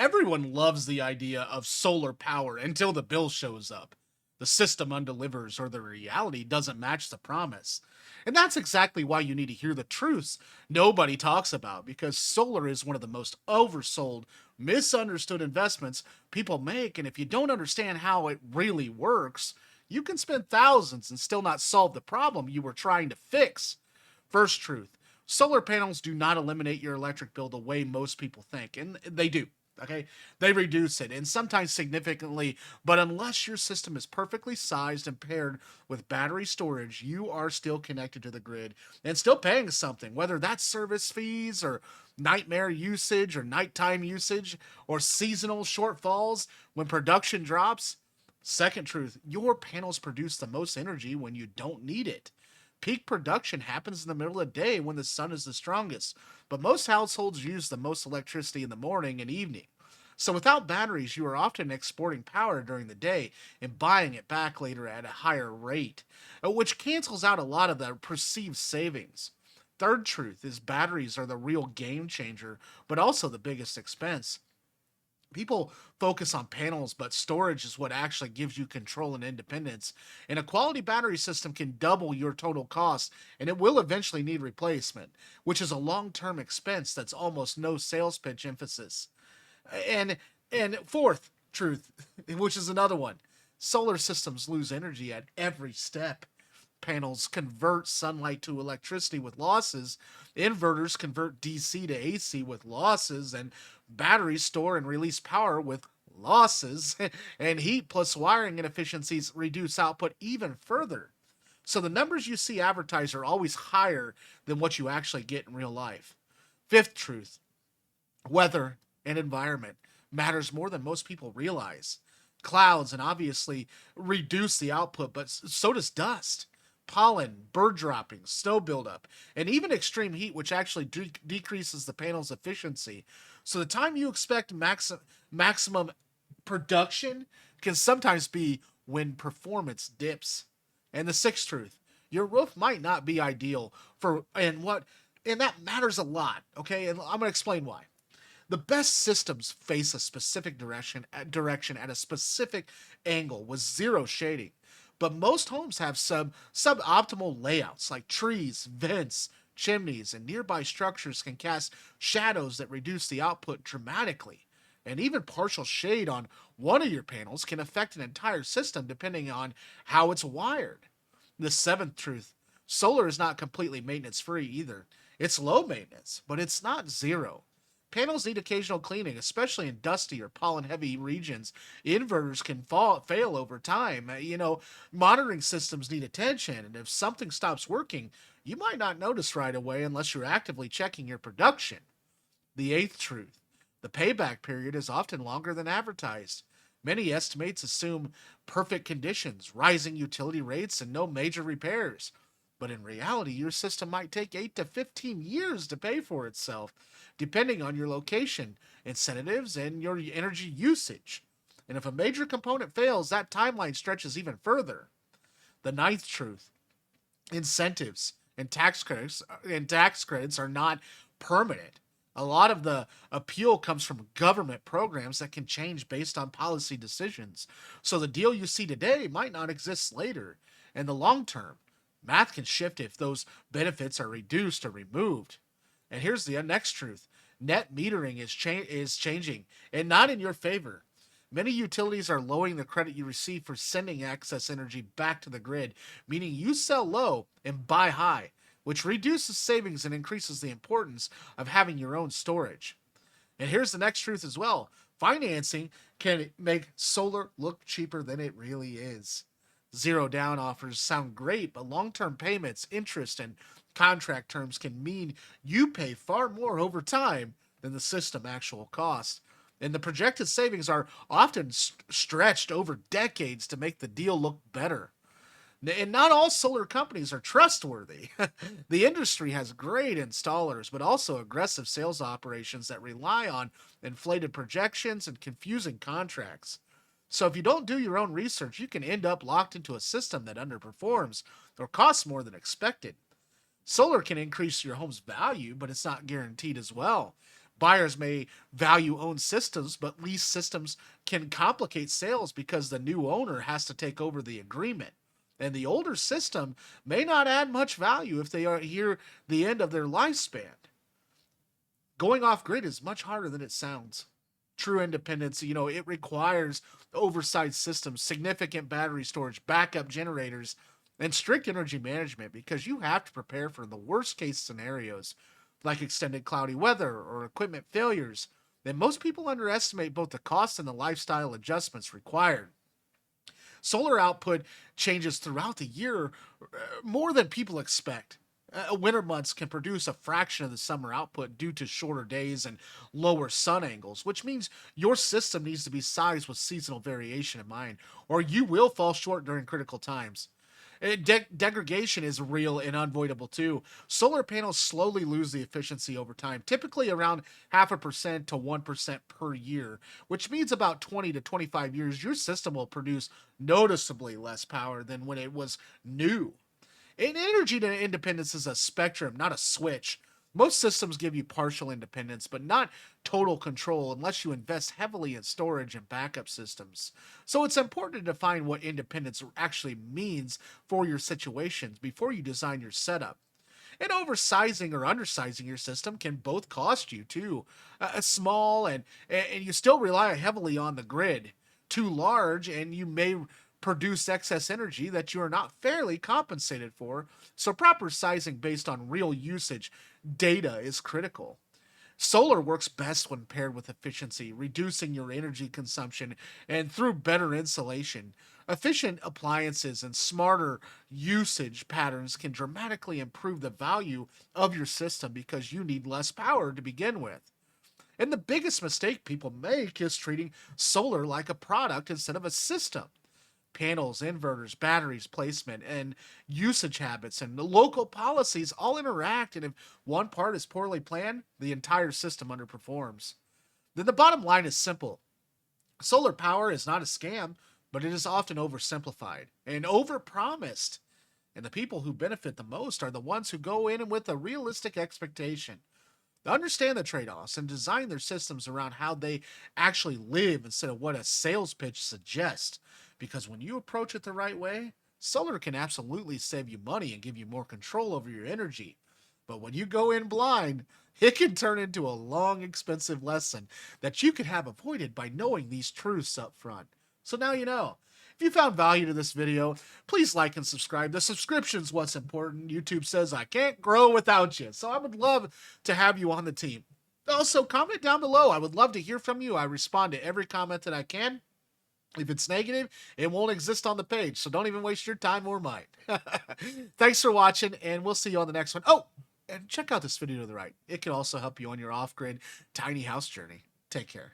Everyone loves the idea of solar power until the bill shows up. The system undelivers or the reality doesn't match the promise. And that's exactly why you need to hear the truths nobody talks about, because solar is one of the most oversold, misunderstood investments people make. And if you don't understand how it really works, you can spend thousands and still not solve the problem you were trying to fix. First truth: solar panels do not eliminate your electric bill the way most people think, and they do. Okay, they reduce it, and sometimes significantly, but unless your system is perfectly sized and paired with battery storage, you are still connected to the grid and still paying something, whether that's service fees or nightmare usage or nighttime usage or seasonal shortfalls when production drops. Second truth: your panels produce the most energy when you don't need it. Peak production happens in the middle of the day when the sun is the strongest, but most households use the most electricity in the morning and evening. So without batteries, you are often exporting power during the day and buying it back later at a higher rate, which cancels out a lot of the perceived savings. Third truth is batteries are the real game changer, but also the biggest expense. People focus on panels, but storage is what actually gives you control and independence. And a quality battery system can double your total cost, and it will eventually need replacement, which is a long-term expense that's almost no sales pitch emphasis. And and fourth truth, which is another one: solar systems lose energy at every step. Panels convert sunlight to electricity with losses, inverters convert DC to AC with losses, and batteries store and release power with losses, and heat plus wiring inefficiencies reduce output even further. So the numbers you see advertised are always higher than what you actually get in real life. Fifth truth: weather and environment matters more than most people realize. Clouds and obviously reduce the output, but so does dust, pollen, bird droppings, snow buildup, and even extreme heat, which actually decreases the panel's efficiency. So the time you expect maximum production can sometimes be when performance dips. And the sixth truth: your roof might not be ideal for and that matters a lot. Okay, and I'm gonna explain why. The best systems face a specific direction at a specific angle with zero shading. But most homes have suboptimal layouts like trees, vents, chimneys, and nearby structures can cast shadows that reduce the output dramatically. And even partial shade on one of your panels can affect an entire system depending on how it's wired. The seventh truth: solar is not completely maintenance free either. It's low maintenance, but it's not zero. Panels need occasional cleaning, especially in dusty or pollen heavy regions. Inverters can fail over time. Monitoring systems need attention, and if something stops working, you might not notice right away unless you're actively checking your production. The eighth truth: the payback period is often longer than advertised. Many estimates assume perfect conditions, rising utility rates, and no major repairs. But in reality, your system might take 8 to 15 years to pay for itself, depending on your location, incentives, and your energy usage. And if a major component fails, that timeline stretches even further. The ninth truth: incentives and tax credits are not permanent. A lot of the appeal comes from government programs that can change based on policy decisions. So the deal you see today might not exist later. In the long term, math can shift if those benefits are reduced or removed. And here's the next truth: net metering is changing, and not in your favor. Many utilities are lowering the credit you receive for sending excess energy back to the grid, meaning you sell low and buy high, which reduces savings and increases the importance of having your own storage. And here's the next truth as well: financing can make solar look cheaper than it really is. Zero down offers sound great, but long term payments, interest, and contract terms can mean you pay far more over time than the system actual cost. And the projected savings are often stretched over decades to make the deal look better. And not all solar companies are trustworthy. The industry has great installers, but also aggressive sales operations that rely on inflated projections and confusing contracts. So if you don't do your own research, you can end up locked into a system that underperforms or costs more than expected. Solar can increase your home's value, but it's not guaranteed as well. Buyers may value owned systems, but leased systems can complicate sales because the new owner has to take over the agreement. And the older system may not add much value if they are near the end of their lifespan. Going off grid is much harder than it sounds. True independence, it requires oversight systems, significant battery storage, backup generators, and strict energy management because you have to prepare for the worst case scenarios like extended cloudy weather or equipment failures. Then most people underestimate both the cost and the lifestyle adjustments required. Solar output changes throughout the year more than people expect. Winter months can produce a fraction of the summer output due to shorter days and lower sun angles, which means your system needs to be sized with seasonal variation in mind, or you will fall short during critical times. Degradation is real and unavoidable too. Solar panels slowly lose the efficiency over time, typically around 0.5% to 1% per year, which means about 20 to 25 years, your system will produce noticeably less power than when it was new. And energy independence is a spectrum, not a switch. Most systems give you partial independence, but not total control unless you invest heavily in storage and backup systems. So it's important to define what independence actually means for your situations before you design your setup. And oversizing or undersizing your system can both cost you too. Small and you still rely heavily on the grid. Too large and you may produce excess energy that you are not fairly compensated for. So proper sizing based on real usage data is critical. Solar works best when paired with efficiency, reducing your energy consumption and through better insulation. Efficient appliances and smarter usage patterns can dramatically improve the value of your system because you need less power to begin with. And the biggest mistake people make is treating solar like a product instead of a system. Panels, inverters, batteries, placement, and usage habits and the local policies all interact. And if one part is poorly planned, the entire system underperforms. Then the bottom line is simple: solar power is not a scam, but it is often oversimplified and overpromised. And the people who benefit the most are the ones who go in with a realistic expectation. They understand the trade offs and design their systems around how they actually live instead of what a sales pitch suggests. Because when you approach it the right way, solar can absolutely save you money and give you more control over your energy. But when you go in blind, it can turn into a long, expensive lesson that you could have avoided by knowing these truths up front. So now you know. If you found value to this video, please like and subscribe. The subscription's what's important. YouTube says I can't grow without you, so I would love to have you on the team. Also, comment down below. I would love to hear from you. I respond to every comment that I can. If it's negative, it won't exist on the page, so don't even waste your time or mine. Thanks for watching, and we'll see you on the next one. Oh, and check out this video to the right. It can also help you on your off-grid tiny house journey. Take care.